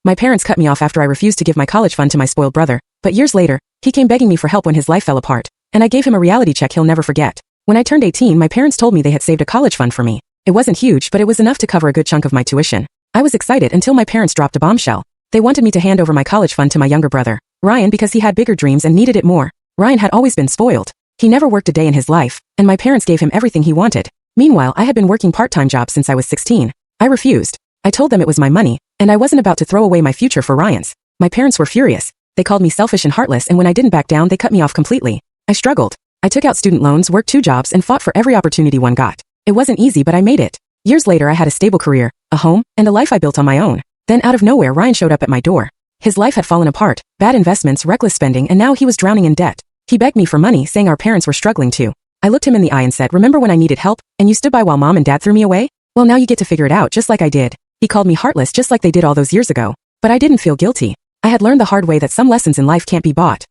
My parents cut me off after I refused to give my college fund to my spoiled brother, but years later, he came begging me for help when his life fell apart, and I gave him a reality check he'll never forget. When I turned 18, my parents told me they had saved a college fund for me. It wasn't huge, but it was enough to cover a good chunk of my tuition. I was excited until my parents dropped a bombshell. They wanted me to hand over my college fund to my younger brother, Ryan, because he had bigger dreams and needed it more. Ryan had always been spoiled. He never worked a day in his life, and my parents gave him everything he wanted. Meanwhile, I had been working part-time jobs since I was 16. I refused. I told them it was my money, and I wasn't about to throw away my future for Ryan's. My parents were furious. They called me selfish and heartless, and when I didn't back down, they cut me off completely. I struggled. I took out student loans, worked 2 jobs, and fought for every opportunity one got. It wasn't easy, but I made it. Years later, I had a stable career, a home, and a life I built on my own. Then out of nowhere, Ryan showed up at my door. His life had fallen apart, bad investments, reckless spending, and now he was drowning in debt. He begged me for money, saying our parents were struggling too. I looked him in the eye and said, "Remember when I needed help, and you stood by while mom and dad threw me away? Well, now you get to figure it out just like I did." He called me heartless just like they did all those years ago. But I didn't feel guilty. I had learned the hard way that some lessons in life can't be bought.